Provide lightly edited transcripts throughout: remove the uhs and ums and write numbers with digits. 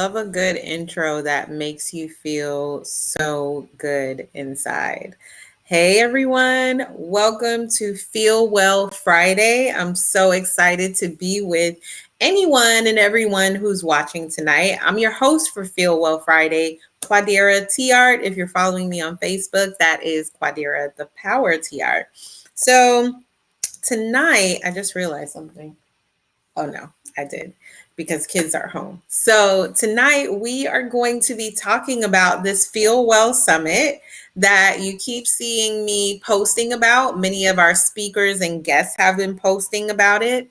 love a good intro that makes you feel so good inside. Hey everyone, welcome to Feel Well Friday. I'm so excited to be with anyone and everyone who's watching tonight. I'm your host for Feel Well Friday, Quadira T Art. If you're following me on Facebook, that is Quadira the Power T Art. So tonight, I just realized something. Oh no, I did because kids are home. So tonight we are going to be talking about this Feel Well Summit that you keep seeing me posting about. Many of our speakers and guests have been posting about it.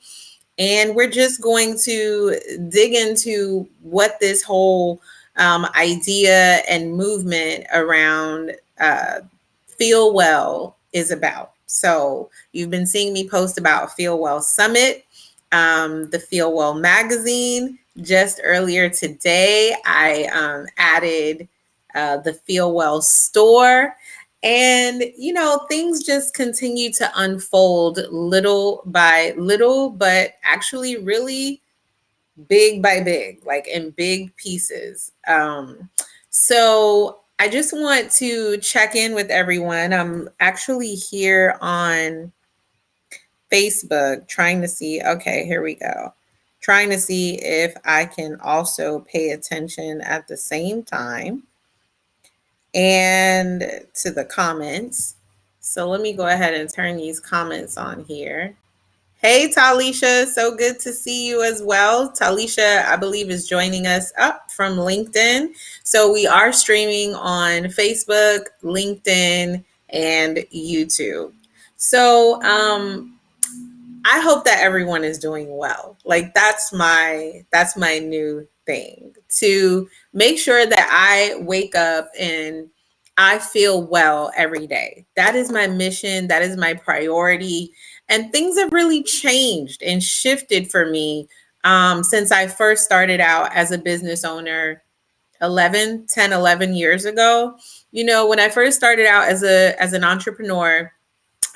And we're just going to dig into what this whole idea and movement around Feel Well is about. So you've been seeing me post about Feel Well Summit, the Feel Well magazine. Just earlier today, I added the Feel Well store. And, things just continue to unfold little by little, but actually really big by big, like in big pieces. So I just want to check in with everyone. I'm actually here on Facebook trying to see, okay, here we go. Trying to see if I can also pay attention at the same time and to the comments. So let me go ahead and turn these comments on here. Hey, Talisha, so good to see you as well. Talisha, I believe, is joining us up from LinkedIn. So we are streaming on Facebook, LinkedIn, and YouTube. So I hope that everyone is doing well. Like that's my new thing, to make sure that I wake up and I feel well every day. That is my mission, that is my priority. And things have really changed and shifted for me since I first started out as a business owner 11 years ago. When I first started out as an entrepreneur,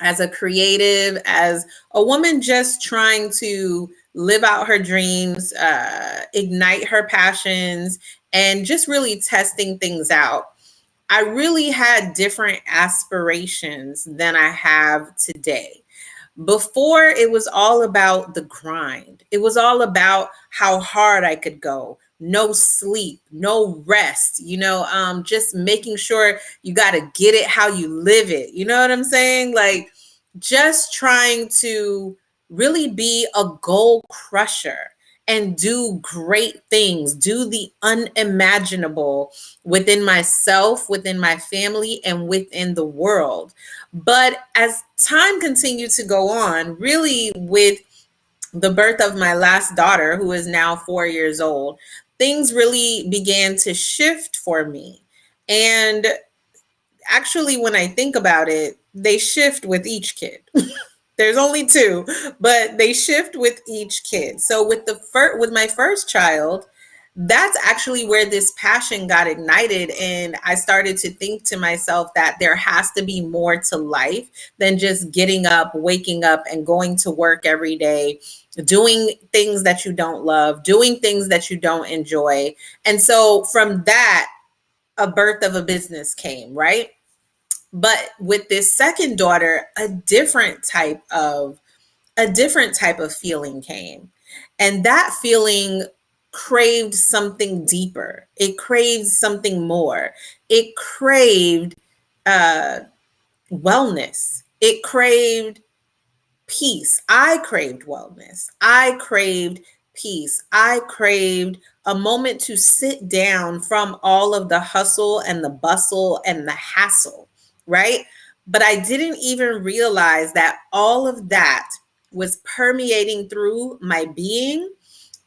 as a creative, as a woman just trying to live out her dreams, ignite her passions, and just really testing things out. I really had different aspirations than I have today. Before, it was all about the grind. It was all about how hard I could go. No sleep, no rest, just making sure you got to get it how you live it. You know what I'm saying? Like, just trying to really be a goal crusher and do great things, do the unimaginable within myself, within my family, and within the world. But as time continued to go on, really with the birth of my last daughter, who is now 4 years old, things really began to shift for me. And actually, when I think about it, they shift with each kid. There's only two, but they shift with each kid. So with my first child, that's actually where this passion got ignited, and I started to think to myself that there has to be more to life than just getting up, waking up, and going to work every day, doing things that you don't love, doing things that you don't enjoy. And so from that, a birth of a business came, right? But with this second daughter, a different type of feeling came. And that feeling craved something deeper. It craved something more. It craved uh, wellness. It craved peace. I craved wellness. I craved peace. I craved a moment to sit down from all of the hustle and the bustle and the hassle, right? But I didn't even realize that all of that was permeating through my being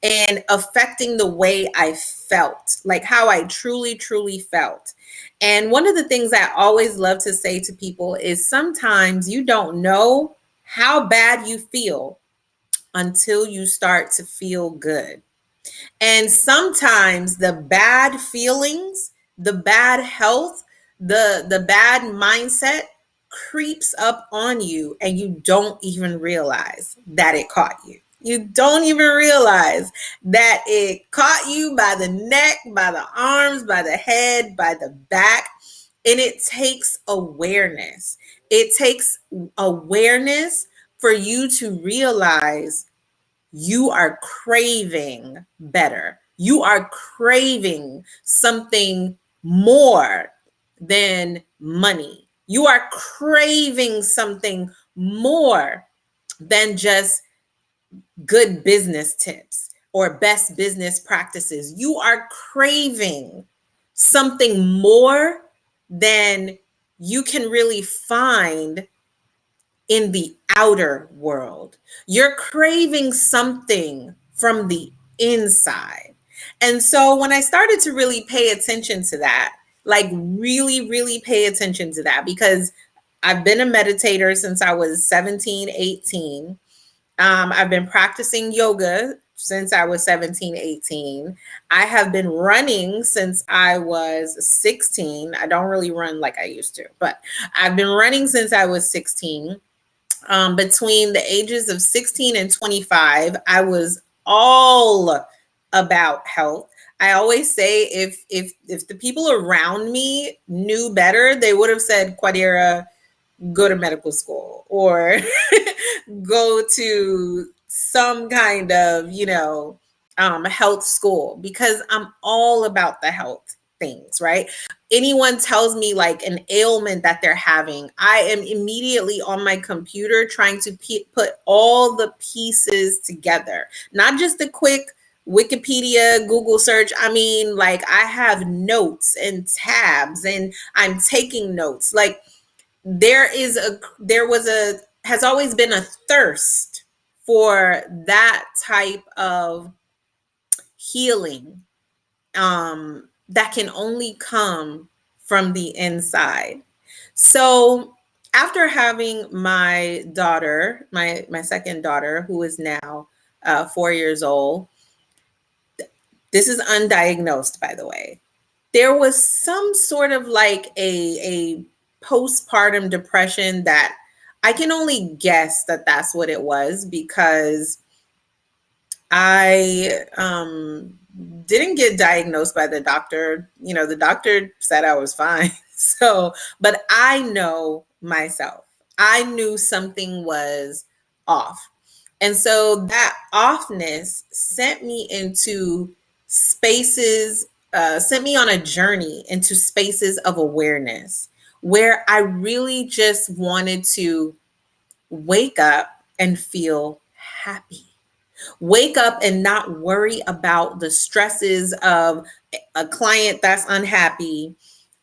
and affecting the way I felt, like how I truly, truly felt. And one of the things I always love to say to people is sometimes you don't know how bad you feel until you start to feel good. And sometimes the bad feelings, the bad health, the bad mindset creeps up on you and you don't even realize that it caught you. You don't even realize that it caught you by the neck, by the arms, by the head, by the back. And it takes awareness. It takes awareness for you to realize you are craving better. You are craving something more than money. You are craving something more than just good business tips or best business practices. You are craving something more than you can really find in the outer world. You're craving something from the inside. And so when I started to really pay attention to that, like really, really pay attention to that, because I've been a meditator since I was 17, 18. I've been practicing yoga since I was 17, 18. I have been running since I was 16. I don't really run like I used to, but I've been running since I was 16. Between the ages of 16 and 25, I was all about health. I always say if the people around me knew better, they would have said, Quadira, go to medical school or go to some kind of, health school, because I'm all about the health things, right? Anyone tells me like an ailment that they're having, I am immediately on my computer trying to put all the pieces together, not just a quick Wikipedia, Google search. I mean, like I have notes and tabs and I'm taking notes. Like there was a has always been a thirst for that type of healing, that can only come from the inside. So after having my daughter, my second daughter, who is now 4 years old, this is undiagnosed, by the way. There was some sort of like a postpartum depression that I can only guess that that's what it was, because I didn't get diagnosed by the doctor. You know, the doctor said I was fine. So, but I know myself. I knew something was off. And so that offness sent me into spaces, sent me on a journey into spaces of awareness where I really just wanted to wake up and feel happy. Wake up and not worry about the stresses of a client that's unhappy,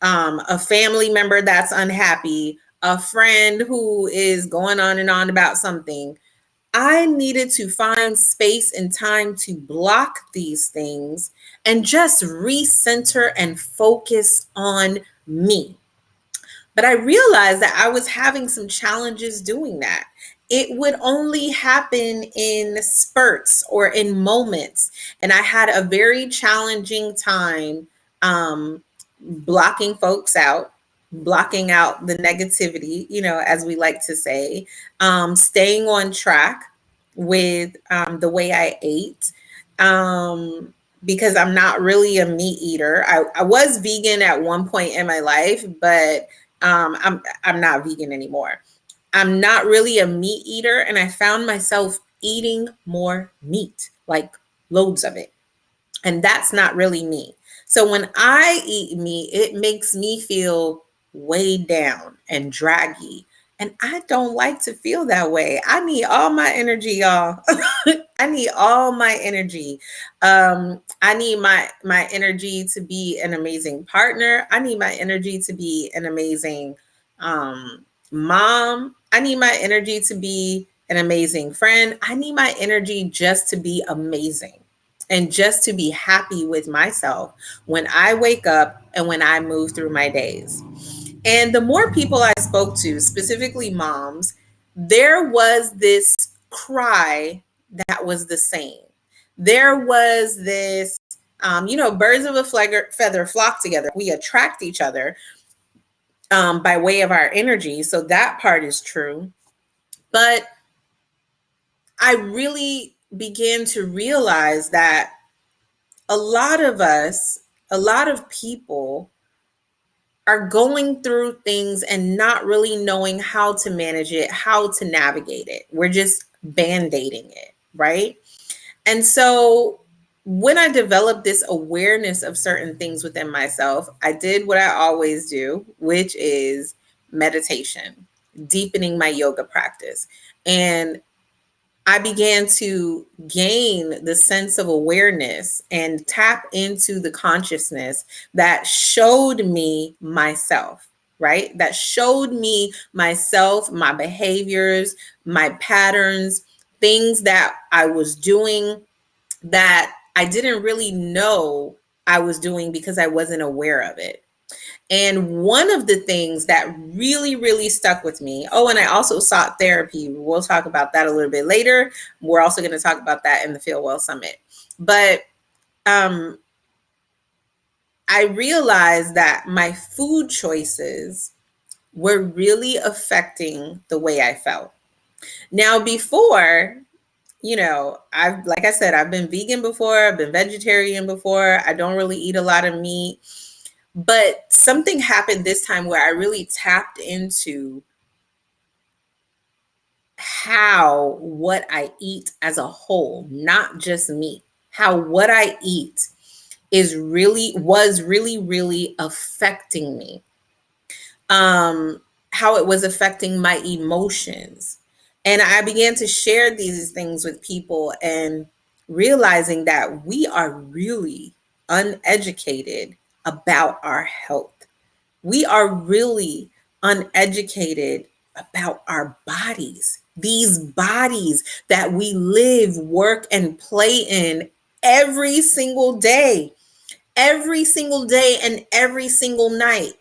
a family member that's unhappy, a friend who is going on and on about something. I needed to find space and time to block these things and just recenter and focus on me. But I realized that I was having some challenges doing that. It would only happen in spurts or in moments. And I had a very challenging time blocking folks out, blocking out the negativity, as we like to say, staying on track with the way I ate. Because I'm not really a meat eater. I was vegan at one point in my life, but I'm not vegan anymore. I'm not really a meat eater, and I found myself eating more meat, like loads of it. And that's not really me. So when I eat meat, it makes me feel weighed down and draggy. And I don't like to feel that way. I need all my energy, y'all. I need all my energy. I need my energy to be an amazing partner. I need my energy to be an amazing mom. I need my energy to be an amazing friend. I need my energy just to be amazing and just to be happy with myself when I wake up and when I move through my days. And the more people I spoke to, specifically moms, there was this cry that was the same. There was this, birds of a feather flock together. We attract each other by way of our energy. So that part is true. But I really began to realize that a lot of us, a lot of people are going through things and not really knowing how to manage it, how to navigate it. We're just band-aiding it, right? And so when I developed this awareness of certain things within myself, I did what I always do, which is meditation, deepening my yoga practice. And I began to gain the sense of awareness and tap into the consciousness that showed me myself, right? That showed me myself, my behaviors, my patterns, things that I was doing that I didn't really know I was doing because I wasn't aware of it. And one of the things that really, really stuck with me, oh, and I also sought therapy. We'll talk about that a little bit later. We're also going to talk about that in the Feel Well Summit. But um, I realized that my food choices were really affecting the way I felt. Now, before, I've, like I said, I've been vegan before, I've been vegetarian before. I don't really eat a lot of meat. But something happened this time where I really tapped into how what I eat as a whole, not just meat, how what I eat was really, really affecting me. How it was affecting my emotions. And I began to share these things with people and realizing that we are really uneducated about our health. We are really uneducated about our bodies, these bodies that we live, work, and play in every single day and every single night.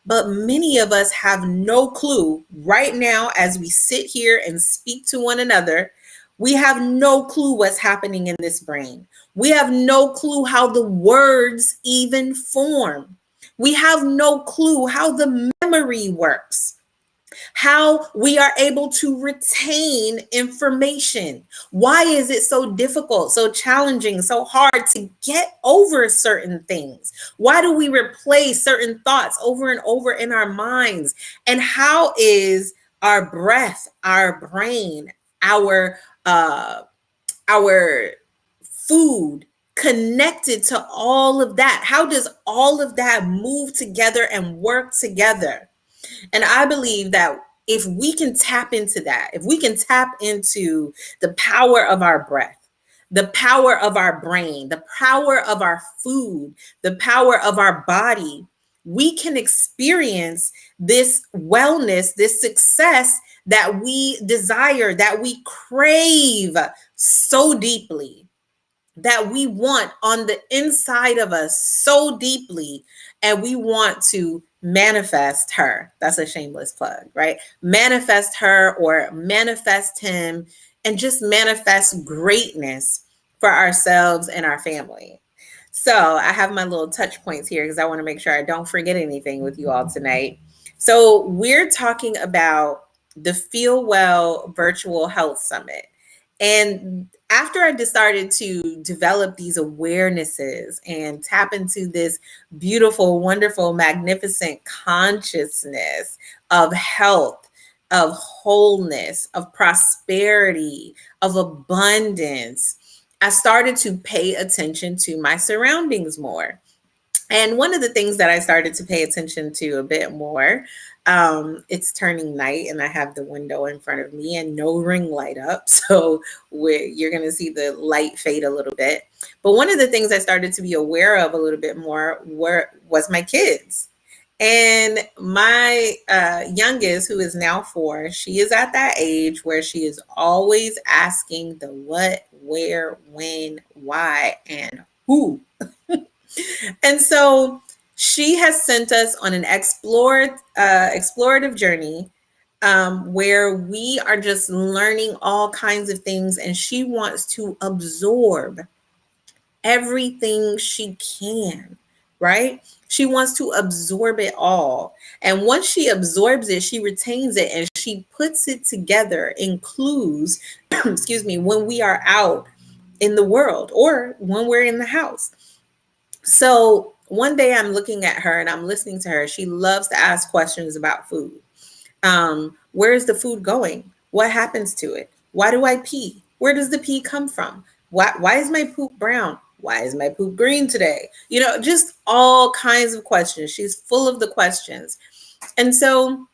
But many of us have no clue right now as we sit here and speak to one another. We have no clue what's happening in this brain. We have no clue how the words even form. We have no clue how the memory works, how we are able to retain information. Why is it so difficult, so challenging, so hard to get over certain things? Why do we replay certain thoughts over and over in our minds? And how is our breath, our brain, our food connected to all of that? How does all of that move together and work together? And I believe that if we can tap into that, if we can tap into the power of our breath, the power of our brain, the power of our food, the power of our body, we can experience this wellness, this success that we desire, that we crave so deeply, that we want on the inside of us so deeply, and we want to manifest her. That's a shameless plug, right? Manifest her or manifest him, and just manifest greatness for ourselves and our family. So I have my little touch points here because I want to make sure I don't forget anything with you all tonight. So we're talking about the Feel Well Virtual Health Summit. And after I decided to develop these awarenesses and tap into this beautiful, wonderful, magnificent consciousness of health, of wholeness, of prosperity, of abundance, I started to pay attention to my surroundings more. And one of the things that I started to pay attention to a bit more, it's turning night and I have the window in front of me and no ring light up. So you're going to see the light fade a little bit. But one of the things I started to be aware of a little bit more was my kids. And my youngest, who is now 4, she is at that age where she is always asking the what, where, when, why, and who. And so she has sent us on an explorative journey, where we are just learning all kinds of things, and she wants to absorb everything she can, right? She wants to absorb it all. And once she absorbs it, she retains it and she puts it together in clues, excuse me, when we are out in the world or when we're in the house. So one day I'm looking at her and I'm listening to her. She loves to ask questions about food. Where is the food going? What happens to it? Why do I pee? Where does the pee come from? Why is my poop brown? Why is my poop green today? Just all kinds of questions. She's full of the questions. And so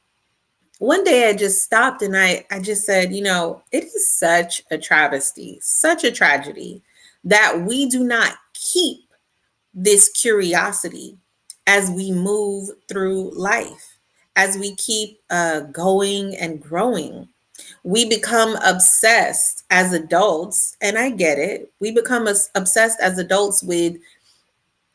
one day I just stopped and I just said, it is such a travesty, such a tragedy that we do not keep this curiosity as we move through life, as we keep going and growing. We become obsessed as adults, and I get it. We become obsessed as adults with,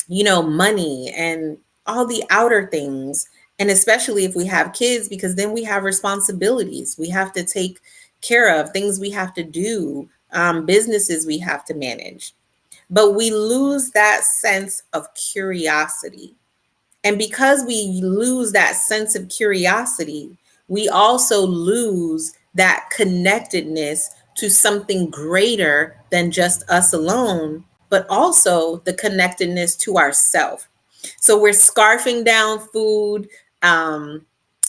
money and all the outer things. And especially if we have kids, because then we have responsibilities we have to take care of, things we have to do, businesses we have to manage. But we lose that sense of curiosity. And because we lose that sense of curiosity, we also lose that connectedness to something greater than just us alone, but also the connectedness to ourselves. So we're scarfing down food, um,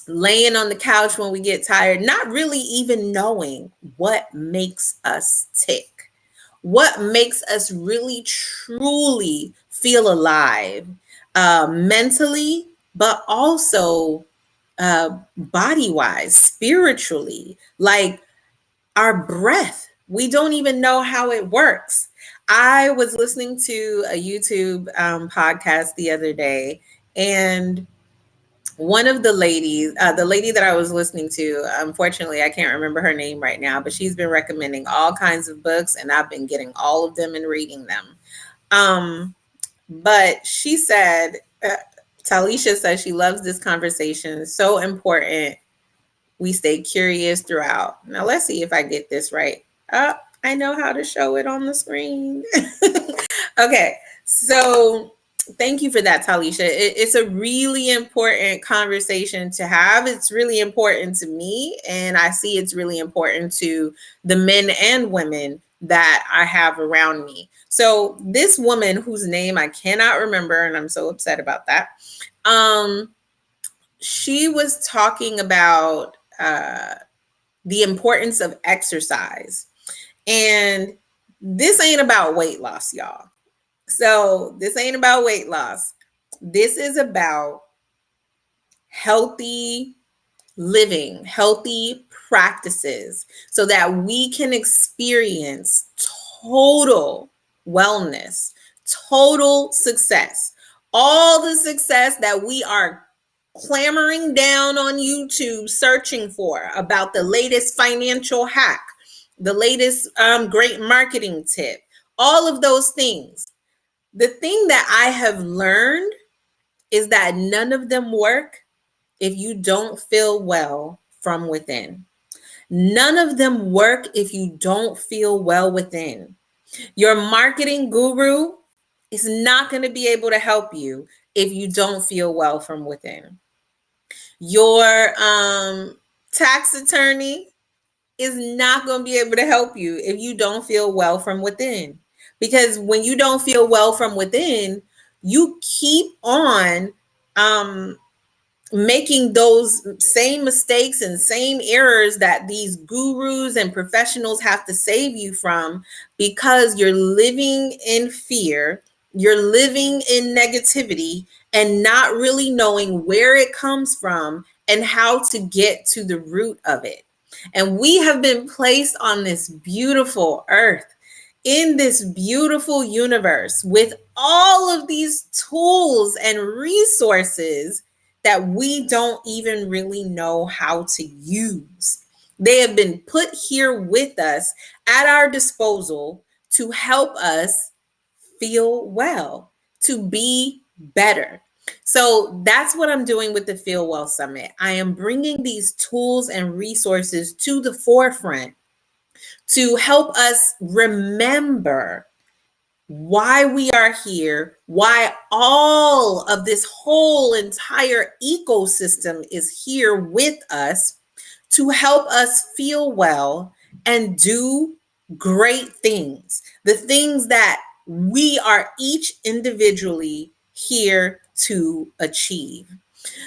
laying on the couch when we get tired, not really even knowing what makes us tick, what makes us really truly feel alive, mentally, but also body wise, spiritually, like our breath. We don't even know how it works. I was listening to a YouTube podcast the other day, and one of the lady that I was listening to, unfortunately, I can't remember her name right now, but she's been recommending all kinds of books, and I've been getting all of them and reading them. But she said, Talisha says she loves this conversation. It's so important we stay curious throughout. Now, let's see if I get this right. I know how to show it on the screen. Okay, so thank you for that, Talisha. It's a really important conversation to have. It's really important to me, and I see it's really important to the men and women that I have around me. So this woman whose name I cannot remember, and I'm so upset about that, she was talking about the importance of exercise. And this ain't about weight loss, y'all. So this ain't about weight loss. This is about healthy living, healthy practices, so that we can experience total wellness, total success, all the success that we are clamoring down on YouTube, searching for about the latest financial hack, the latest great marketing tip, all of those things. The thing that I have learned is that none of them work if you don't feel well from within. None of them work if you don't feel well within. Your marketing guru is not going to be able to help you if you don't feel well from within. Your tax attorney is not going to be able to help you if you don't feel well from within. Because when you don't feel well from within, you keep on making those same mistakes and same errors that these gurus and professionals have to save you from, because you're living in fear, you're living in negativity, and not really knowing where it comes from and how to get to the root of it. And we have been placed on this beautiful earth, in this beautiful universe, with all of these tools and resources that we don't even really know how to use. They have been put here with us at our disposal to help us feel well, to be better. So that's what I'm doing with the Feel Well Summit. I am bringing these tools and resources to the forefront to help us remember why we are here, why all of this whole entire ecosystem is here with us, to help us feel well and do great things, the things that we are each individually here to achieve.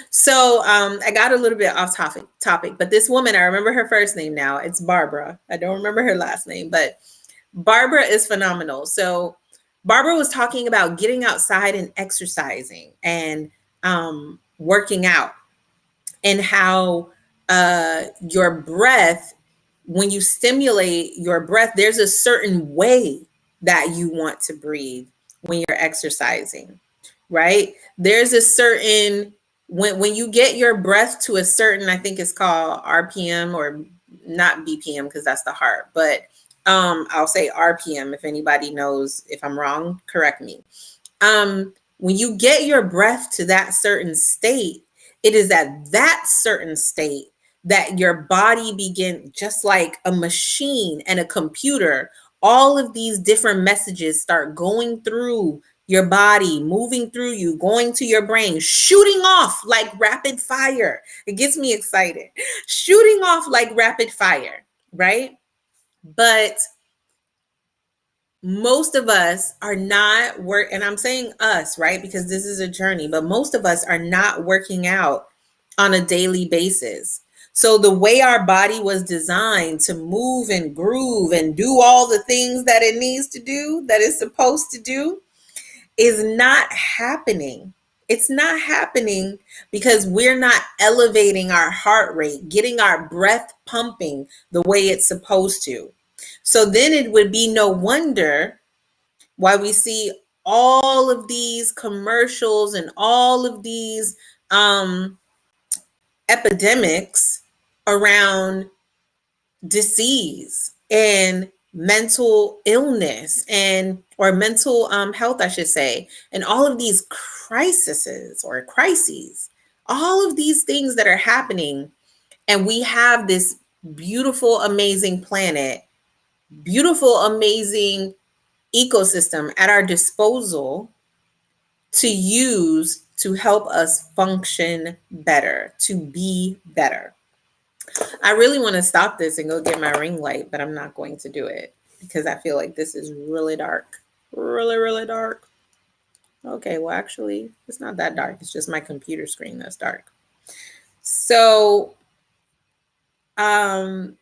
So I got a little bit off topic, but this woman, I remember her first name now. It's Barbara. I don't remember her last name, but Barbara is phenomenal. So Barbara was talking about getting outside and exercising and working out, and how your breath, when you stimulate your breath, there's a certain way that you want to breathe when you're exercising, right? There's a certain, when you get your breath to a certain, I think it's called RPM, or not BPM because that's the heart, but I'll say RPM. If anybody knows, if I'm wrong, correct me. When you get your breath to that certain state, it is at that certain state that your body begin, just like a machine and a computer, all of these different messages start going through your body, moving through you, going to your brain, shooting off like rapid fire. It gets me excited. Shooting off like rapid fire, right? But most of us are not and I'm saying us, right? Because this is a journey, but most of us are not working out on a daily basis. So the way our body was designed to move and groove and do all the things that it needs to do, that it's supposed to do, is not happening. It's not happening because we're not elevating our heart rate, getting our breath pumping the way it's supposed to. So then it would be no wonder why we see all of these commercials and all of these epidemics around disease and mental illness, and or mental health, I should say, and all of these crises, all of these things that are happening. And we have this beautiful, amazing planet, beautiful, amazing ecosystem at our disposal to use to help us function better, to be better. I really want to stop this and go get my ring light, but I'm not going to do it because I feel like this is really dark. Really, really dark. Okay, well, actually, it's not that dark. It's just my computer screen that's dark. So, so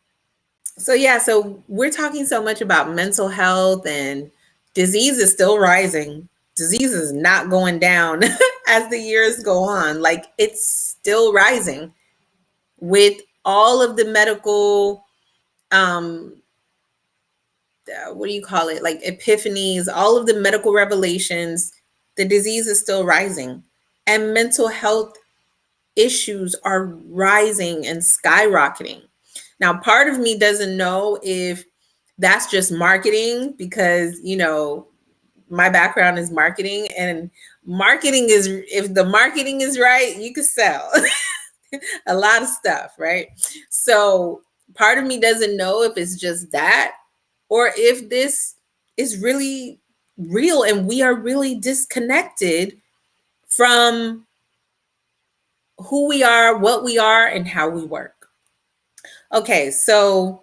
we're talking so much about mental health, and disease is still rising. Disease is not going down as the years go on. Like, it's still rising with all of the medical, what do you call it? Like epiphanies, all of the medical revelations, the disease is still rising. And mental health issues are rising and skyrocketing. Now, part of me doesn't know if that's just marketing because, my background is marketing, and marketing is, if the marketing is right, you can sell a lot of stuff, right? So part of me doesn't know if it's just that or if this is really real and we are really disconnected from who we are, what we are, and how we work. Okay, so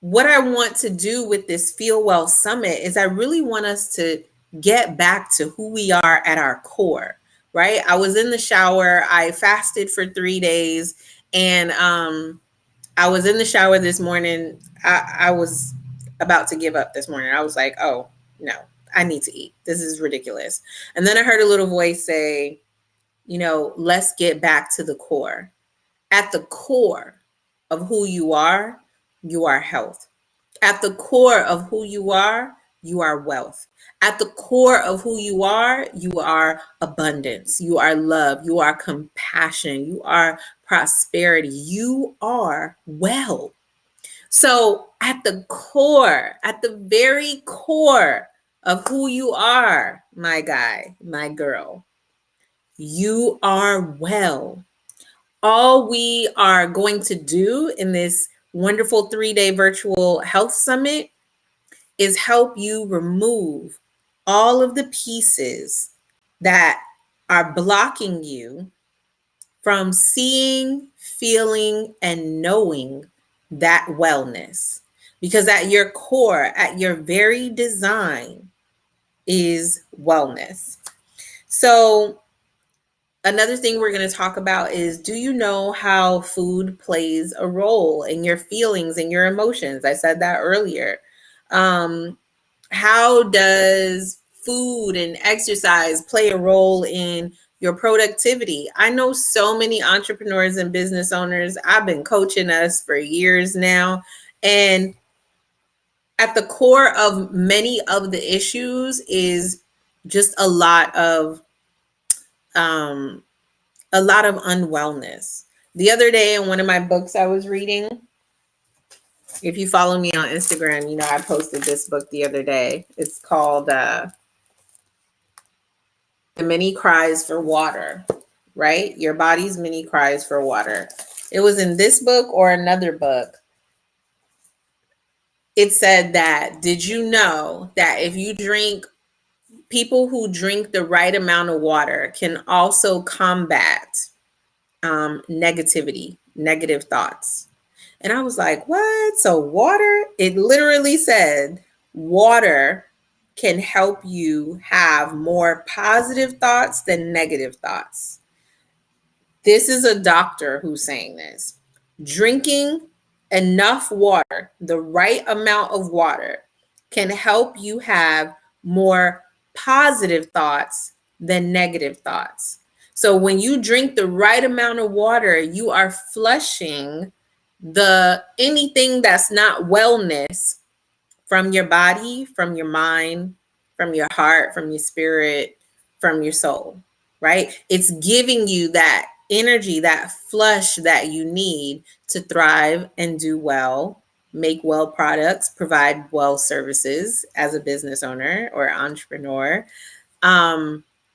what I want to do with this Feel Well Summit is I really want us to get back to who we are at our core, right? I was in the shower, I fasted for 3 days, and I was in the shower this morning. I was about to give up this morning. I was like, oh, no, I need to eat. This is ridiculous. And then I heard a little voice say, let's get back to the core. At the core of who you are health. At the core of who you are wealth. At the core of who you are abundance. You are love. You are compassion. You are prosperity. You are well. So at the core, at the very core of who you are, my guy, my girl, you are well. All we are going to do in this wonderful 3-day virtual health summit is help you remove all of the pieces that are blocking you from seeing, feeling, and knowing that wellness. because at your core, at your very design, is wellness. So, another thing we're going to talk about is, do you know how food plays a role in your feelings and your emotions? I said that earlier. How does food and exercise play a role in your productivity? I know so many entrepreneurs and business owners. I've been coaching us for years now. And at the core of many of the issues is just um, a lot of unwellness. The other day in one of my books I was reading, if you follow me on Instagram, you know I posted this book the other day. It's called The Many Cries for Water, right? Your body's many cries for water. It was in this book or another book. It said that, did you know that if you drink, people who drink the right amount of water can also combat negativity, negative thoughts? And I was like, what? So water, it literally said water can help you have more positive thoughts than negative thoughts. This is a doctor who's saying this. Drinking enough water, the right amount of water, can help you have more positive thoughts than negative thoughts. So when you drink the right amount of water, you are flushing the anything that's not wellness from your body, from your mind, from your heart, from your spirit, from your soul, right? It's giving you that energy, that flush that you need to thrive and do well, make well products, provide well services as a business owner or entrepreneur.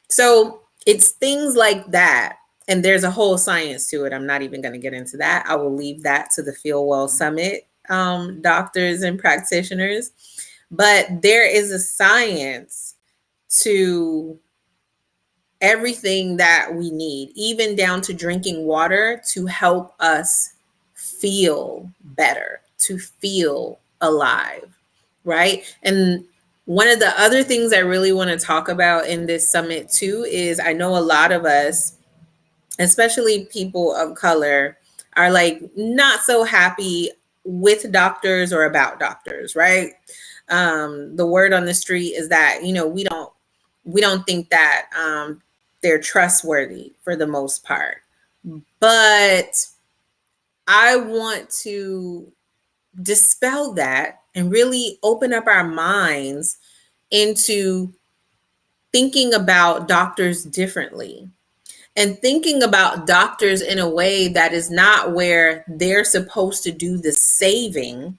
So it's things like that. And there's a whole science to it. I'm not even going to get into that. I will leave that to the Feel Well Summit doctors and practitioners. But there is a science to everything that we need, even down to drinking water, to help us feel better, to feel alive, right? And one of the other things I really want to talk about in this summit too is, I know a lot of us, especially people of color, are like not so happy with doctors or about doctors, right? The word on the street is that, you know, we don't think that they're trustworthy for the most part. But I want to dispel that and really open up our minds into thinking about doctors differently, and thinking about doctors in a way that is not where they're supposed to do the saving,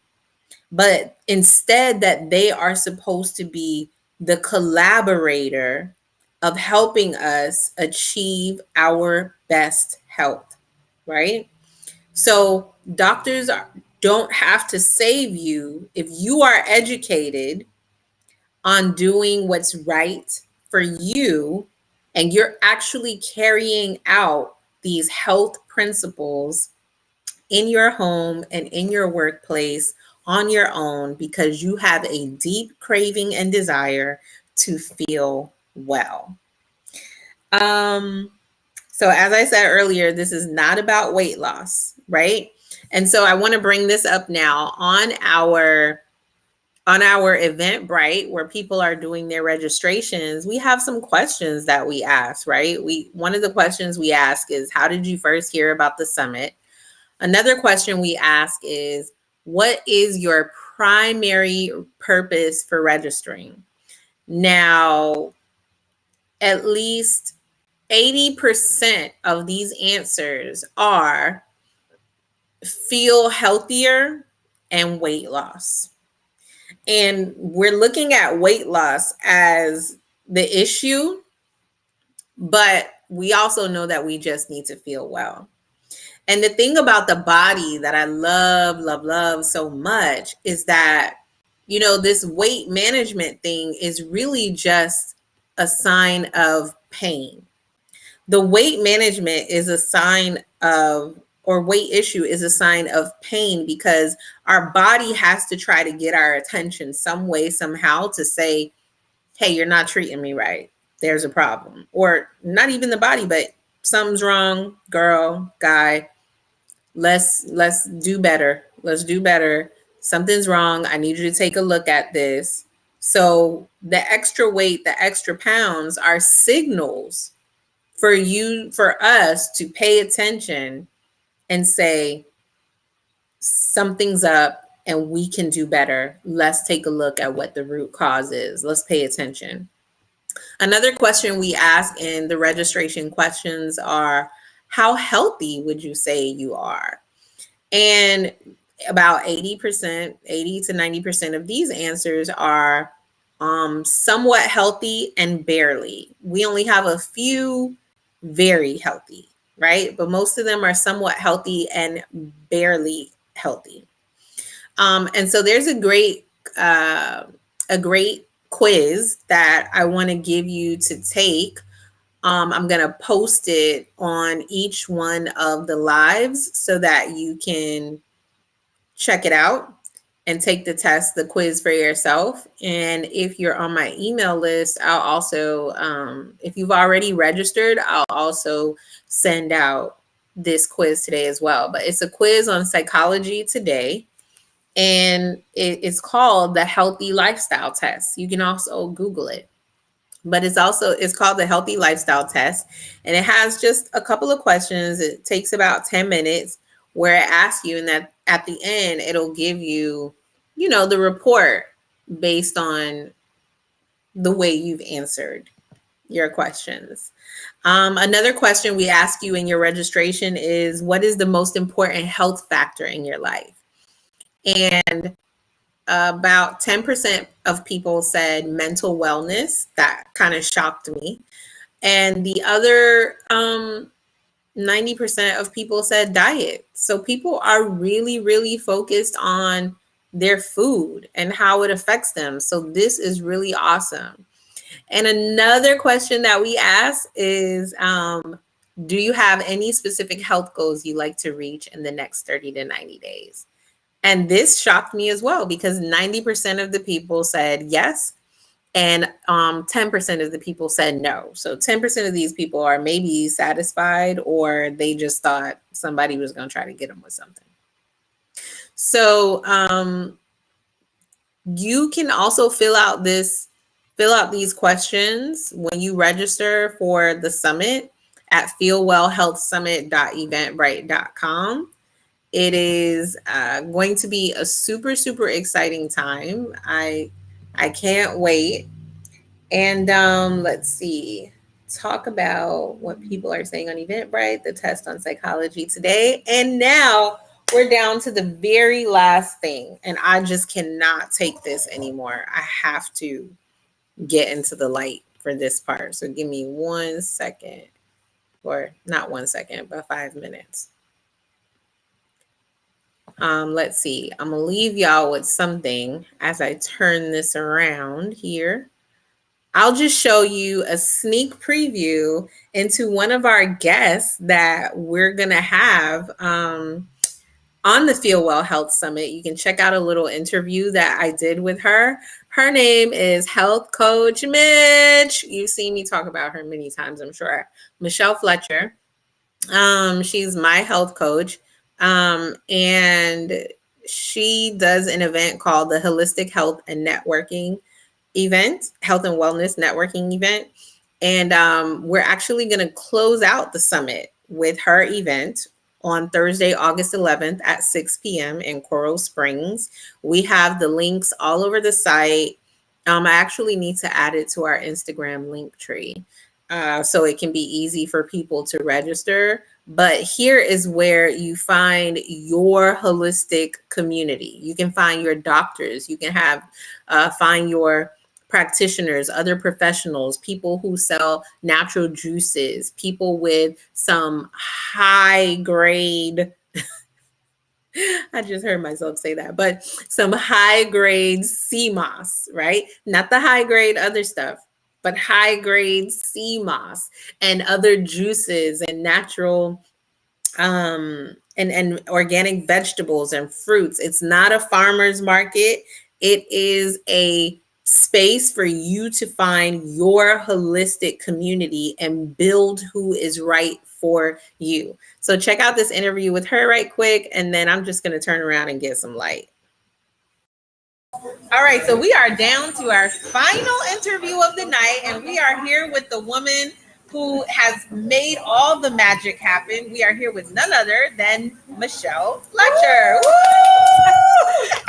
but instead that they are supposed to be the collaborator of helping us achieve our best health, right? So doctors don't have to save you if you are educated on doing what's right for you, and you're actually carrying out these health principles in your home and in your workplace on your own, because you have a deep craving and desire to feel well. So as I said earlier, this is not about weight loss, right? And so I want to bring this up now on our Eventbrite, where people are doing their registrations. We have some questions that we ask, right? One of the questions we ask is, how did you first hear about the summit? Another question we ask is, what is your primary purpose for registering? Now, at least 80% of these answers are feel healthier and weight loss. And we're looking at weight loss as the issue, but we also know that we just need to feel well. And the thing about the body that I love, love, love so much is that, you know, this weight management thing is really just a sign of pain. The weight management is a sign of, or weight issue is a sign of pain, because our body has to try to get our attention some way, somehow, to say, hey, you're not treating me right. There's a problem. Or not even the body, but something's wrong, girl, guy. Let's do better. Let's do better. Something's wrong. I need you to take a look at this. So the extra weight, the extra pounds are signals for us to pay attention and say, something's up and we can do better. Let's take a look at what the root cause is. Let's pay attention. Another question we ask in the registration questions are, how healthy would you say you are? And about 80%, 80 to 90% of these answers are somewhat healthy and barely. We only have a few very healthy, right? But most of them are somewhat healthy and barely healthy. And so there's a great quiz that I want to give you to take. I'm going to post it on each one of the lives so that you can check it out and take the test, the quiz for yourself. And if you're on my email list, I'll also, if you've already registered, I'll also send out this quiz today as well. But it's a quiz on Psychology Today, and it's called the Healthy Lifestyle Test. You can also Google it. But it's called the Healthy Lifestyle Test, and it has just a couple of questions. It takes about 10 minutes, where it asks you, and that at the end it'll give you, the report based on the way you've answered your questions. Another question we ask you in your registration is, what is the most important health factor in your life? And about 10% of people said mental wellness. That kind of shocked me. And the other 90% of people said diet. So people are really, really focused on their food and how it affects them. So this is really awesome. And another question that we ask is, do you have any specific health goals you like to reach in the next 30 to 90 days? And this shocked me as well, because 90% of the people said yes, and 10% of the people said no. So 10% of these people are maybe satisfied, or they just thought somebody was going to try to get them with something. So you can also fill out these questions when you register for the summit at feelwellhealthsummit.eventbrite.com. It is going to be a super, super exciting time. I can't wait. And let's see, talk about what people are saying on Eventbrite, the test on Psychology Today. And now we're down to the very last thing. And I just cannot take this anymore. I have to get into the light for this part. So give me 1 second, or not 1 second, but 5 minutes. Let's see. I'm going to leave y'all with something as I turn this around here. I'll just show you a sneak preview into one of our guests that we're going to have on the Feel Well Health Summit. You can check out a little interview that I did with her. Her name is Health Coach Mitch. You've seen me talk about her many times, I'm sure. Michelle Fletcher. She's my health coach. And she does an event called the Holistic Health and Networking event, Health and Wellness Networking event. And we're actually going to close out the summit with her event on Thursday, August 11th at 6 p.m. in Coral Springs. We have the links all over the site. I actually need to add it to our Instagram link tree so it can be easy for people to register. But here is where you find your holistic community. You can find your doctors. You can find your practitioners, other professionals, people who sell natural juices, people with some high grade, I just heard myself say that, but some high grade sea moss, right? Not the high grade other stuff, but high grade sea moss and other juices and natural and organic vegetables and fruits. It's not a farmer's market. It is a space for you to find your holistic community and build who is right for you. So check out this interview with her right quick, and then I'm just going to turn around and get some light. All right, so we are down to our final interview of the night, and we are here with the woman who has made all the magic happen. We are here with none other than Michelle Fletcher. Woo!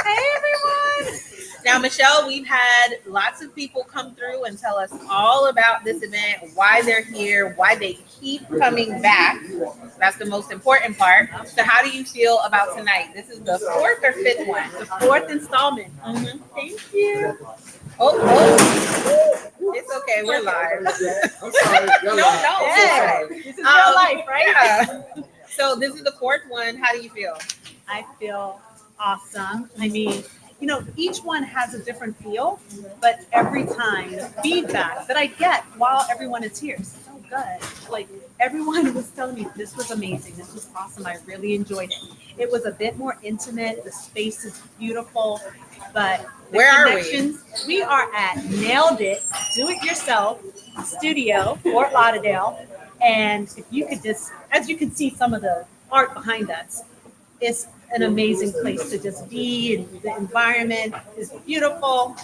Hey, everyone. Now, Michelle, we've had lots of people come through and tell us all about this event, why they're here, why they keep coming back. That's the most important part. So how do you feel about tonight? This is the fourth or fifth one? The fourth installment. Mm-hmm. Thank you. Oh, it's okay. We're live. I'm sorry. No. Hey, this is real life, right? Yeah. So this is the fourth one. How do you feel? I feel awesome. I mean, each one has a different feel, but every time the feedback that I get while everyone is here is so good. Like, everyone was telling me this was amazing, this was awesome, I really enjoyed it. It was a bit more intimate, the space is beautiful, but where are we? We are at Nailed It Do It Yourself Studio, Fort Lauderdale, and if you could just, as you can see some of the art behind us, it's an amazing place to just be, and the environment is beautiful.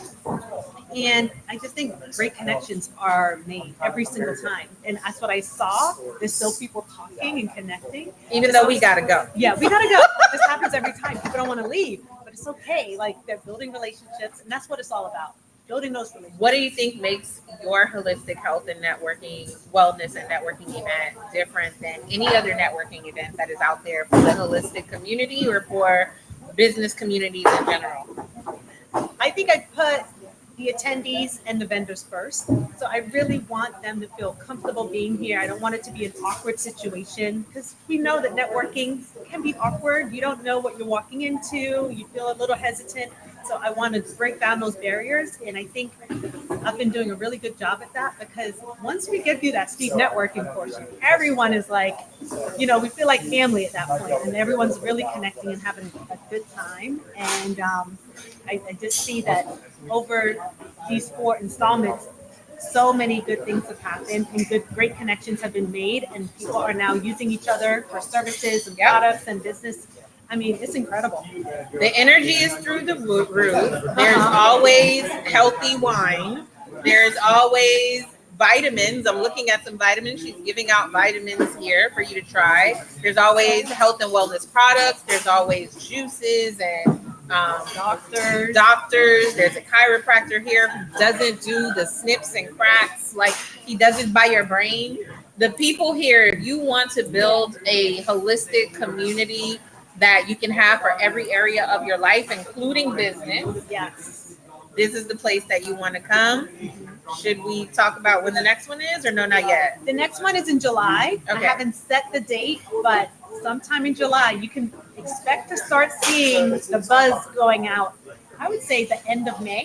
And I just think great connections are made every single time. And that's what I saw. There's still people talking and connecting. Even though we gotta go. Yeah, we gotta go. This happens every time. People don't want to leave, but it's okay. Like, they're building relationships, and that's what it's all about. Building those relationships. What do you think makes your holistic health and networking, wellness and networking event different than any other networking event that is out there for the holistic community or for business communities in general? I think I put the attendees and the vendors first. So I really want them to feel comfortable being here. I don't want it to be an awkward situation, because we know that networking can be awkward. You don't know what you're walking into. You feel a little hesitant. So I want to break down those barriers. And I think I've been doing a really good job at that, because once we get through that speed networking portion, everyone is like, we feel like family at that point, and everyone's really connecting and having a good time. And I just see that over these 4 installments, so many good things have happened, and great connections have been made, and people are now using each other for services and products and business. I mean, it's incredible. The energy is through the roof. There's always healthy wine. There's always vitamins. I'm looking at some vitamins. She's giving out vitamins here for you to try. There's always health and wellness products. There's always juices and doctors. There's a chiropractor here who doesn't do the snips and cracks, like he does it by your brain. The people here, if you want to build a holistic community that you can have for every area of your life, including business, yes, this is the place that you want to come. Should we talk about when the next one is, or no, not yet? The next one is in July. Okay. I haven't set the date, but sometime in July, you can expect to start seeing the buzz going out. I would say the end of May.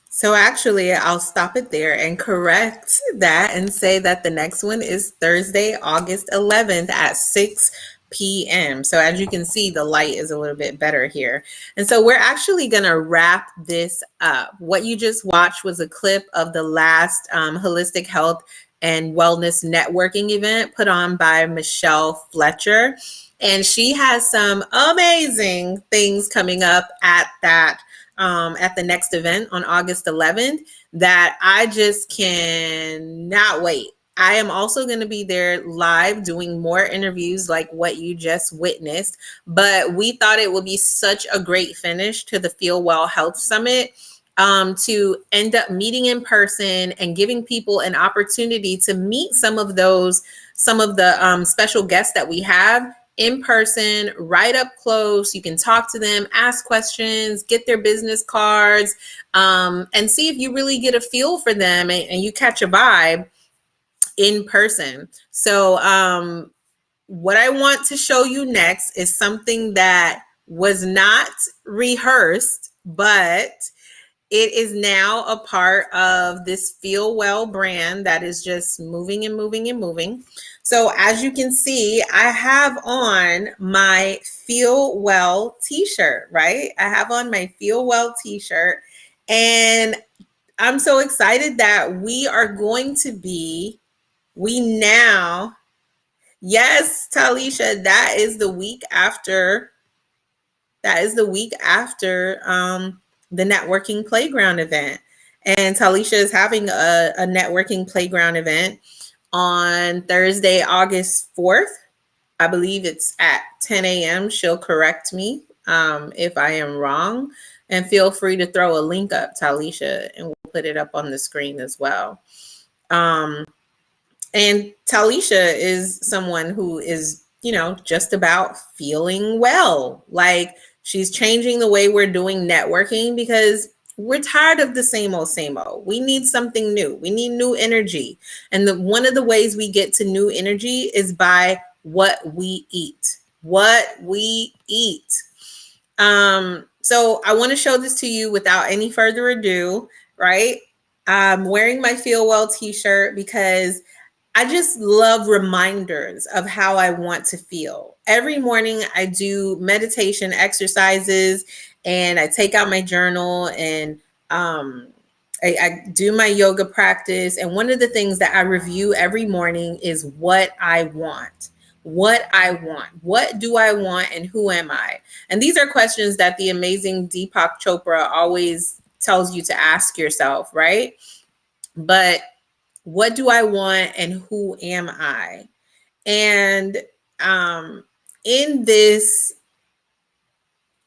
So actually, I'll stop it there and correct that and say that the next one is Thursday, August 11th at 6 p.m. So as you can see, the light is a little bit better here. And so we're actually going to wrap this up. What you just watched was a clip of the last Holistic Health and Wellness Networking event put on by Michelle Fletcher. And she has some amazing things coming up at the next event on August 11th that I just cannot wait. I am also going to be there live doing more interviews like what you just witnessed, but we thought it would be such a great finish to the Feel Well Health Summit to end up meeting in person and giving people an opportunity to meet some of the special guests that we have in person, right up close. You can talk to them, ask questions, get their business cards, and see if you really get a feel for them and you catch a vibe in person. So what I want to show you next is something that was not rehearsed, but it is now a part of this Feel Well brand that is just moving and moving and moving. So as you can see, I have on my Feel Well t-shirt, right? I have on my Feel Well t-shirt, and I'm so excited that we now, yes, Talisha, that is the week after the networking playground event. And Talisha is having a networking playground event on Thursday, August 4th. I believe it's at 10 a.m. She'll correct me if I am wrong. And feel free to throw a link up, Talisha, and we'll put it up on the screen as well. And Talisha is someone who is, just about feeling well. Like, she's changing the way we're doing networking because we're tired of the same old, same old. We need something new. We need new energy. And one of the ways we get to new energy is by what we eat. What we eat. So I want to show this to you without any further ado, right? I'm wearing my Feel Well t-shirt because I just love reminders of how I want to feel. Every morning I do meditation exercises and I take out my journal and I do my yoga practice. And one of the things that I review every morning is what I want. What I want. What do I want and who am I? And these are questions that the amazing Deepak Chopra always tells you to ask yourself, right? But what do I want and who am I? And um, in this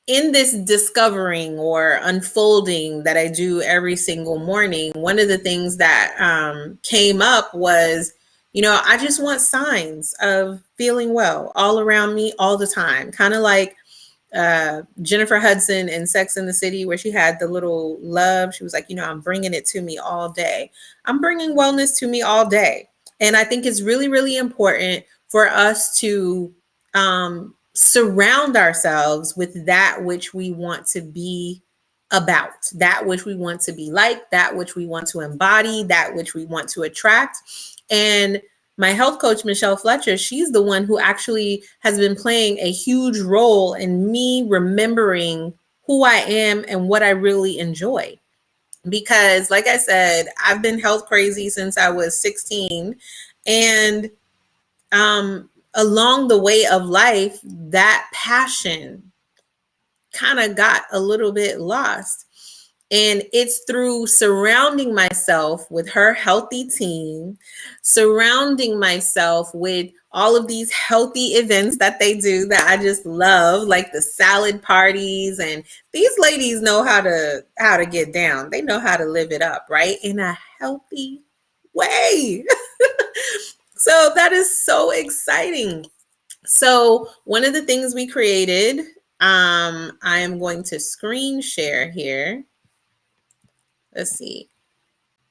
discovering or unfolding that I do every single morning, one of the things that came up was, I just want signs of feeling well all around me all the time. Kind of like Jennifer Hudson in Sex and the City, where she had the little love. She was like, I'm bringing it to me all day. I'm bringing wellness to me all day. And I think it's really, really important for us to surround ourselves with that which we want to be about, that which we want to be like, that which we want to embody, that which we want to attract. And my health coach, Michelle Fletcher, she's the one who actually has been playing a huge role in me remembering who I am and what I really enjoy. Because, like I said, I've been health crazy since I was 16. And along the way of life, that passion kind of got a little bit lost. And it's through surrounding myself with her healthy team, surrounding myself with all of these healthy events that they do that I just love, like the salad parties. And these ladies know how to get down. They know how to live it up, right? In a healthy way. So that is so exciting. So one of the things we created, I am going to screen share here. Let's see.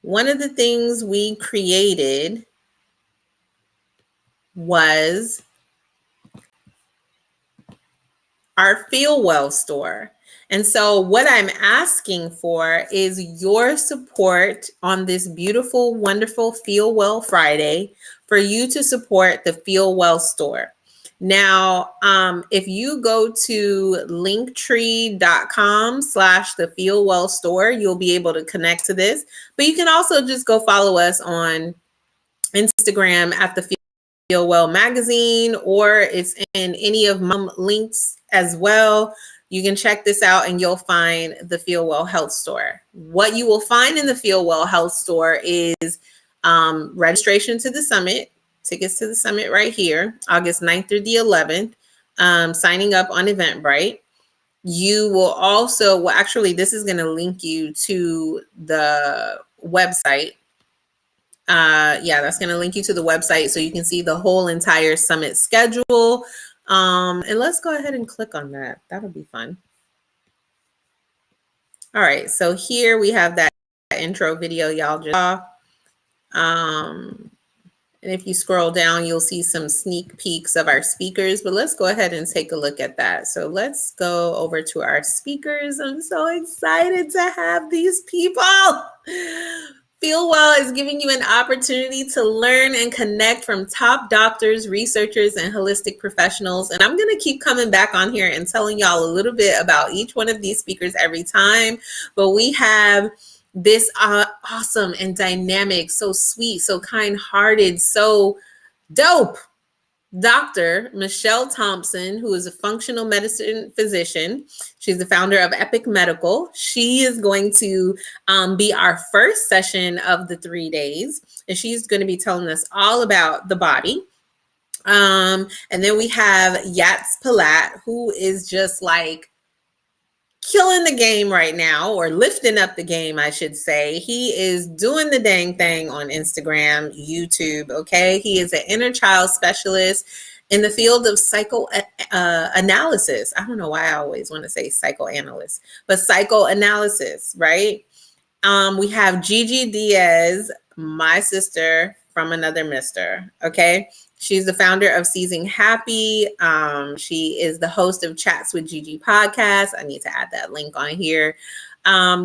One of the things we created was our Feel Well store. And so, what I'm asking for is your support on this beautiful, wonderful Feel Well Friday for you to support the Feel Well store. Now, if you go to linktree.com/ the Feel Well store, you'll be able to connect to this. But you can also just go follow us on Instagram at the Feel Well magazine, or it's in any of my links as well. You can check this out and you'll find the Feel Well Health store. What you will find in the Feel Well Health store is registration to the summit, tickets to the summit right here, August 9th through the 11th, signing up on Eventbrite. You will also, well, actually, this is going to link you to the website. That's going to link you to the website so you can see the whole entire summit schedule. And let's go ahead and click on that. That'll be fun. All right, so here we have that intro video y'all just saw. And if you scroll down, you'll see some sneak peeks of our speakers, but let's go ahead and take a look at that. So let's go over to our speakers. I'm so excited to have these people. Feel Well is giving you an opportunity to learn and connect from top doctors, researchers, and holistic professionals. And I'm going to keep coming back on here and telling y'all a little bit about each one of these speakers every time. But we have this awesome and dynamic, so sweet, so kind-hearted, so dope Dr. Michelle Thompson, who is a functional medicine physician. She's the founder of Epic Medical. She is going to be our first session of the 3 days, and she's going to be telling us all about the body. And then we have Yats Palat, who is just like killing the game right now, or lifting up the game, I should say. He is doing the dang thing on Instagram, YouTube, okay? He is an inner child specialist in the field of psychoanalysis. I don't know why I always want to say psychoanalyst, but psychoanalysis, right? We have Gigi Diaz, my sister from another mister, okay? She's the founder of Seizing Happy. She is the host of Chats with Gigi podcast. I need to add that link on here.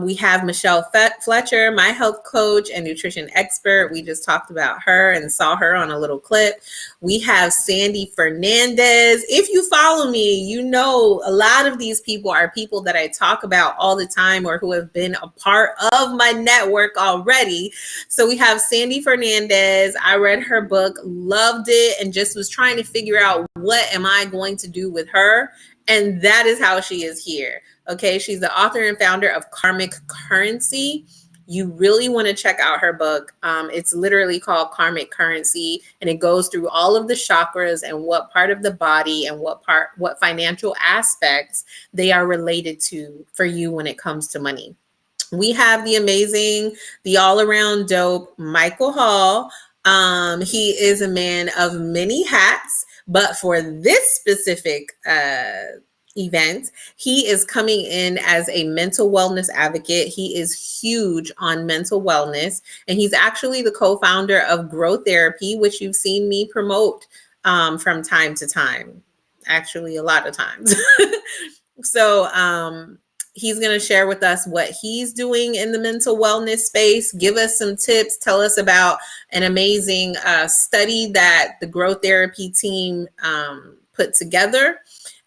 We have Michelle Fletcher, my health coach and nutrition expert. We just talked about her and saw her on a little clip. We have Sandy Fernandez. If you follow me, you know a lot of these people are people that I talk about all the time or who have been a part of my network already. So we have Sandy Fernandez. I read her book, loved it, and just was trying to figure out what am I going to do with her. And that is how she is here. Okay, she's the author and founder of Karmic Currency. You really want to check out her book. It's literally called Karmic Currency, and it goes through all of the chakras and what part of the body and what financial aspects they are related to for you when it comes to money. We have the amazing, the all-around dope Michael Hall. He is a man of many hats, but for this specific event, he is coming in as a mental wellness advocate. He is huge on mental wellness, and he's actually the co-founder of Growth Therapy, which you've seen me promote from time to time, actually a lot of times. So he's going to share with us what he's doing in the mental wellness space, give us some tips, tell us about an amazing study that the Growth Therapy team put together.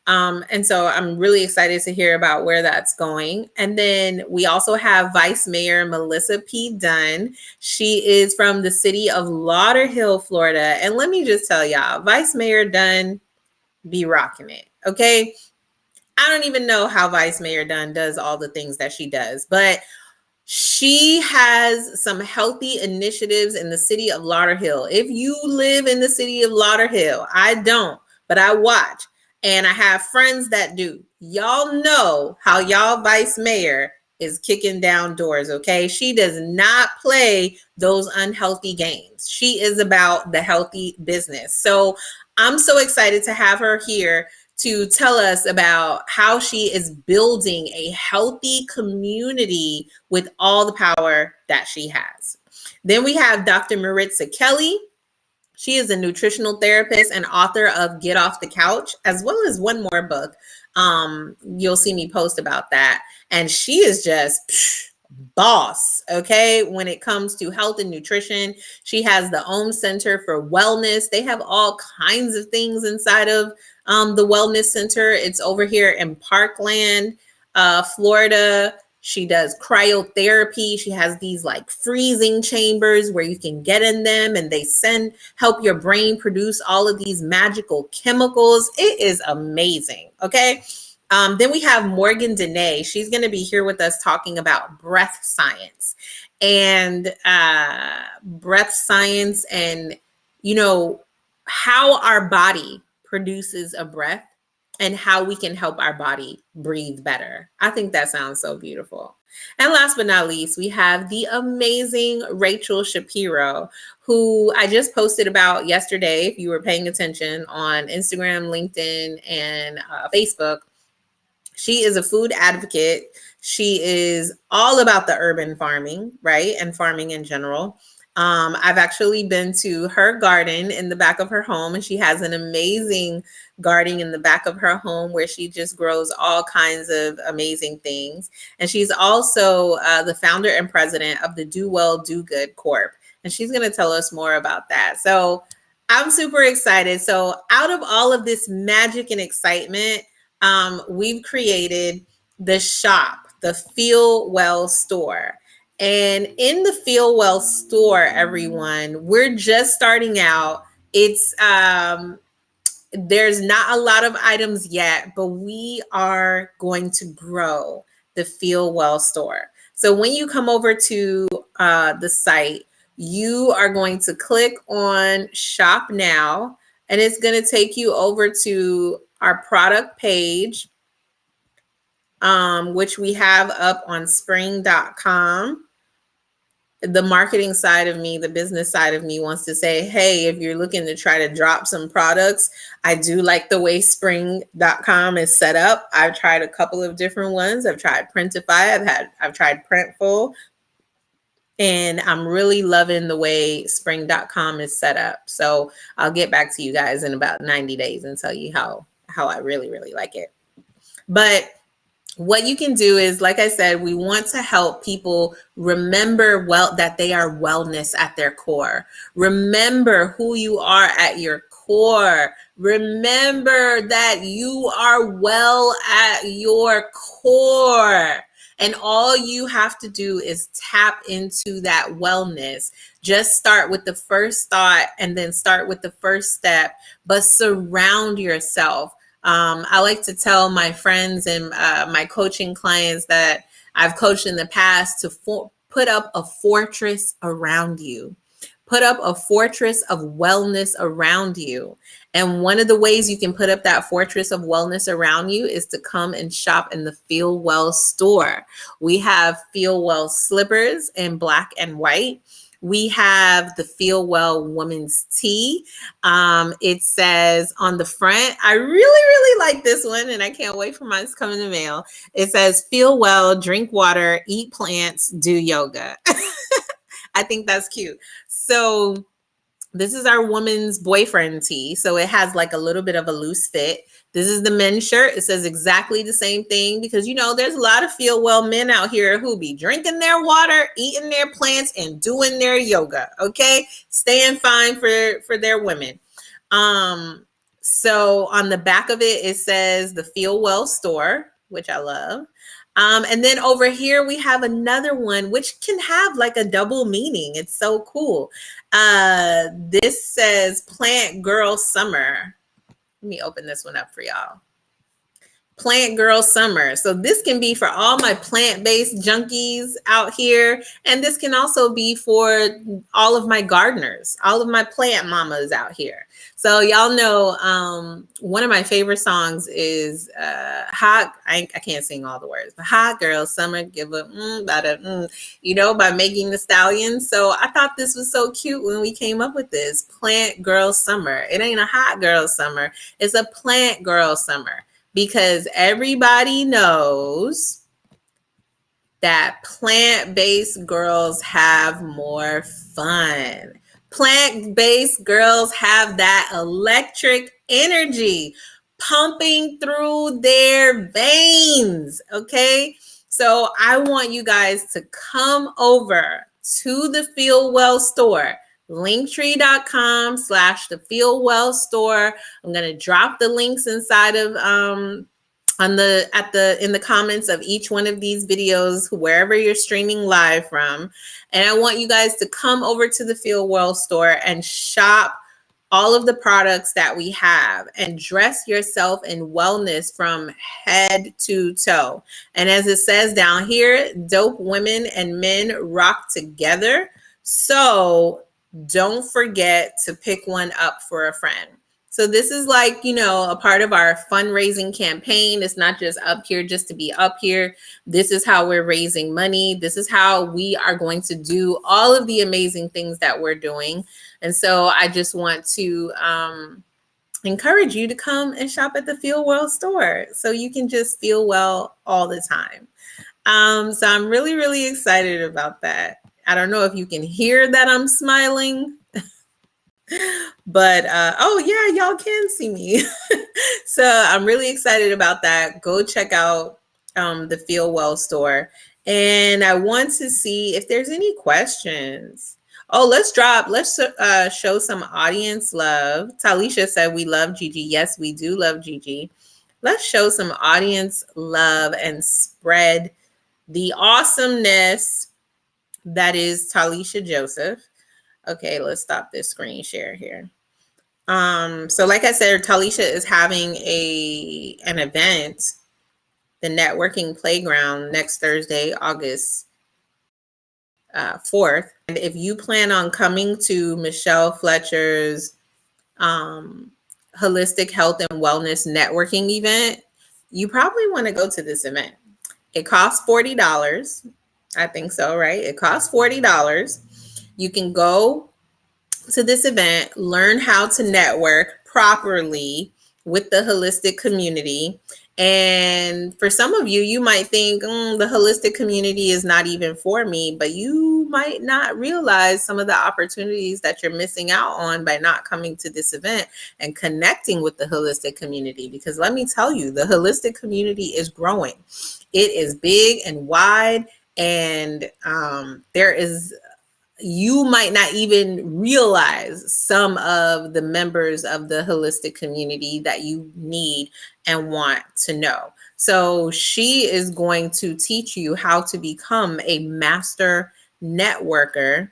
And so I'm really excited to hear about where that's going. And then we also have Vice Mayor Melissa P. Dunn. She is from the city of Lauderhill, Florida. And let me just tell y'all, Vice Mayor Dunn be rocking it, okay? I don't even know how Vice Mayor Dunn does all the things that she does, but she has some healthy initiatives in the city of Lauderhill. If you live in the city of Lauderhill, I don't, but I watch. And I have friends that do. Y'all know how y'all vice mayor is kicking down doors, okay? She does not play those unhealthy games. She is about the healthy business. So I'm so excited to have her here to tell us about how she is building a healthy community with all the power that she has. Then we have Dr. Maritza Kelly. She is a nutritional therapist and author of Get Off the Couch, as well as one more book. You'll see me post about that. And she is just boss, okay, when it comes to health and nutrition. She has the Om Center for Wellness. They have all kinds of things inside of the Wellness Center. It's over here in Parkland, Florida. She does cryotherapy. She has these like freezing chambers where you can get in them and they help your brain produce all of these magical chemicals. It is amazing. Okay. Then we have Morgan Dene. She's going to be here with us talking about breath science and you know, how our body produces a breath and how we can help our body breathe better. I think that sounds so beautiful. And last but not least, we have the amazing Rachel Shapiro, who I just posted about yesterday, if you were paying attention, on Instagram, LinkedIn, and Facebook. She is a food advocate. She is all about the urban farming, right? And farming in general. I've actually been to her garden in the back of her home, and she has an amazing garden in the back of her home where she just grows all kinds of amazing things. And she's also the founder and president of the Do Well, Do Good Corp. And she's going to tell us more about that. So I'm super excited. So, out of all of this magic and excitement, we've created the shop, the Feel Well store. And in the Feel Well store, everyone, we're just starting out. It's there's not a lot of items yet, but we are going to grow the Feel Well store. So when you come over to the site, you are going to click on Shop Now, and it's going to take you over to our product page, which we have up on spring.com. The marketing side of me, the business side of me wants to say, hey, if you're looking to try to drop some products, I do like the way spring.com is set up. I've tried a couple of different ones. I've tried Printify, I've tried Printful, and I'm really loving the way spring.com is set up. So I'll get back to you guys in about 90 days and tell you how I really, really like it. But what you can do is, like I said, we want to help people remember that they are wellness at their core. Remember who you are at your core. Remember that you are well at your core. And all you have to do is tap into that wellness. Just start with the first thought and then start with the first step, but surround yourself. I like to tell my friends and my coaching clients that I've coached in the past to put up a fortress around you. Put up a fortress of wellness around you. And one of the ways you can put up that fortress of wellness around you is to come and shop in the Feel Well store. We have Feel Well slippers in black and white. We have the Feel Well woman's tee. It says on the front, I really, really like this one, and I can't wait for mine to come in the mail. It says, feel well, drink water, eat plants, do yoga. I think that's cute. So this is our woman's boyfriend tee. So it has like a little bit of a loose fit. This is the men's shirt. It says exactly the same thing because, there's a lot of Feel Well men out here who be drinking their water, eating their plants, and doing their yoga. Okay. Staying fine for their women. So on the back of it, it says the Feel Well store, which I love. And then over here, we have another one, which can have like a double meaning. It's so cool. This says Plant Girl Summer. Let me open this one up for y'all. Plant Girl Summer. So this can be for all my plant-based junkies out here. And this can also be for all of my gardeners, all of my plant mamas out here. So y'all know one of my favorite songs is I can't sing all the words, but Hot Girl Summer, give a by Megan Thee Stallion. So I thought this was so cute when we came up with this Plant Girl Summer. It ain't a hot girl summer, it's a plant girl summer. Because everybody knows that plant-based girls have more fun. Plant-based girls have that electric energy pumping through their veins, okay? So I want you guys to come over to the Feel Well store. Linktree.com/the Feel Well store. I'm going to drop the links inside of in the comments of each one of these videos, wherever you're streaming live from. And I want you guys to come over to the Feel Well store and shop all of the products that we have and dress yourself in wellness from head to toe. And as it says down here, dope women and men rock together. So don't forget to pick one up for a friend. So this is like, a part of our fundraising campaign. It's not just up here just to be up here. This is how we're raising money. This is how we are going to do all of the amazing things that we're doing. And so I just want to encourage you to come and shop at the Feel Well store so you can just feel well all the time. So I'm really, really excited about that. I don't know if you can hear that I'm smiling, but oh yeah, y'all can see me. So I'm really excited about that. Go check out the Feel Well store. And I want to see if there's any questions. Oh, let's show some audience love. Talisha said we love Gigi. Yes, we do love Gigi. Let's show some audience love and spread the awesomeness that is Talisha Joseph. Okay, let's stop this screen share here. So like I said, Talisha is having an event, the Networking Playground, next Thursday, August 4th. And if you plan on coming to Michelle Fletcher's Holistic Health and Wellness Networking event, you probably want to go to this event. It costs $40. I think so, right? It costs $40. You can go to this event, learn how to network properly with the holistic community. And for some of you, you might think the holistic community is not even for me, but you might not realize some of the opportunities that you're missing out on by not coming to this event and connecting with the holistic community. Because let me tell you, the holistic community is growing. It is big and wide, and you might not even realize some of the members of the holistic community that you need and want to know. So she is going to teach you how to become a master networker,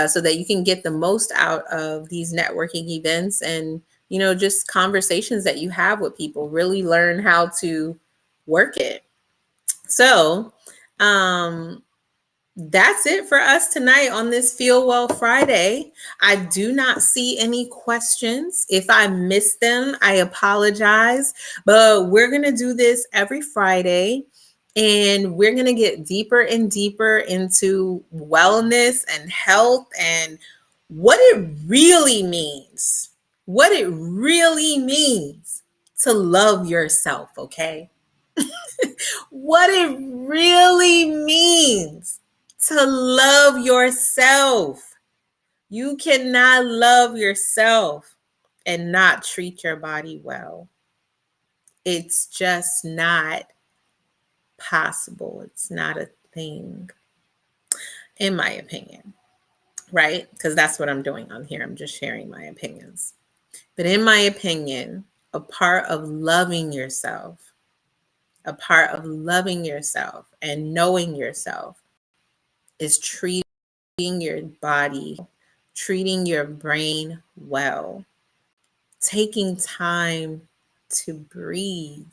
so that you can get the most out of these networking events and, just conversations that you have with people. Really learn how to work it. So, that's it for us tonight on this Feel Well Friday. I do not see any questions. If I missed them, I apologize. But we're going to do this every Friday, and we're going to get deeper and deeper into wellness and health and what it really means. What it really means to love yourself, okay? What it really means to love yourself. You cannot love yourself and not treat your body well. It's just not possible. It's not a thing, in my opinion, right? Because that's what I'm doing on here. I'm just sharing my opinions. But in my opinion, a part of loving yourself, and knowing yourself is treating your body, treating your brain well, taking time to breathe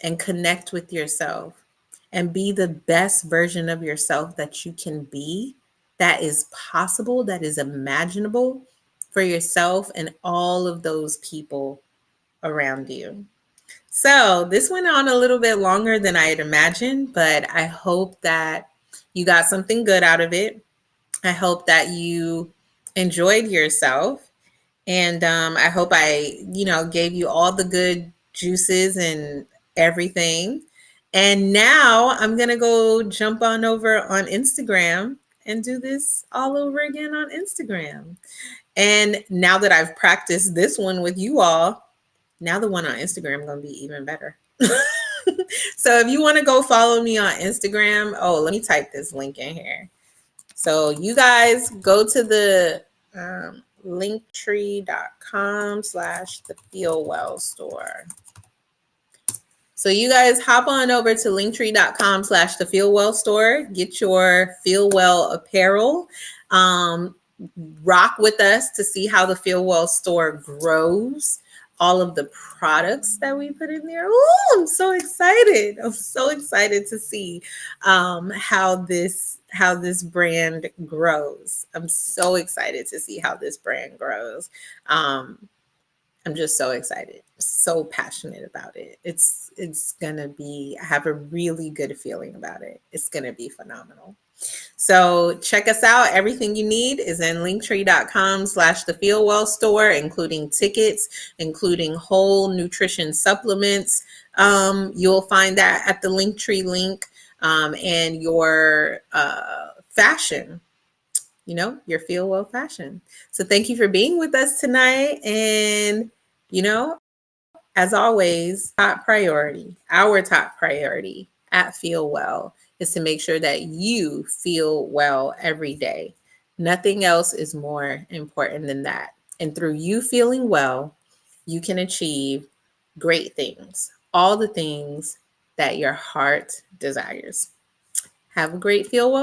and connect with yourself and be the best version of yourself that you can be, that is possible, that is imaginable for yourself and all of those people around you. So this went on a little bit longer than I had imagined, but I hope that you got something good out of it. I hope that you enjoyed yourself. And I hope I, gave you all the good juices and everything. And now I'm going to go jump on over on Instagram and do this all over again on Instagram. And now that I've practiced this one with you all, now the one on Instagram is going to be even better. So if you want to go follow me on Instagram, let me type this link in here. So you guys go to the linktree.com/the Feel Well store. So you guys hop on over to linktree.com/the Feel Well store. Get your Feel Well apparel. Rock with us to see how the Feel Well store grows. All of the products that we put in there. Oh, I'm so excited. I'm so excited to see how this brand grows. I'm so excited to see how this brand grows. I'm just so excited, so passionate about it. It's gonna be, I have a really good feeling about it. It's gonna be phenomenal. So check us out. Everything you need is in linktree.com/the Feel Well store, including tickets, including whole nutrition supplements. You'll find that at the Linktree link, and your fashion, your feel well fashion. So thank you for being with us tonight. And, as always, top priority, our top priority at Feel Well is to make sure that you feel well every day. Nothing else is more important than that. And through you feeling well, you can achieve great things, all the things that your heart desires. Have a great Feel Well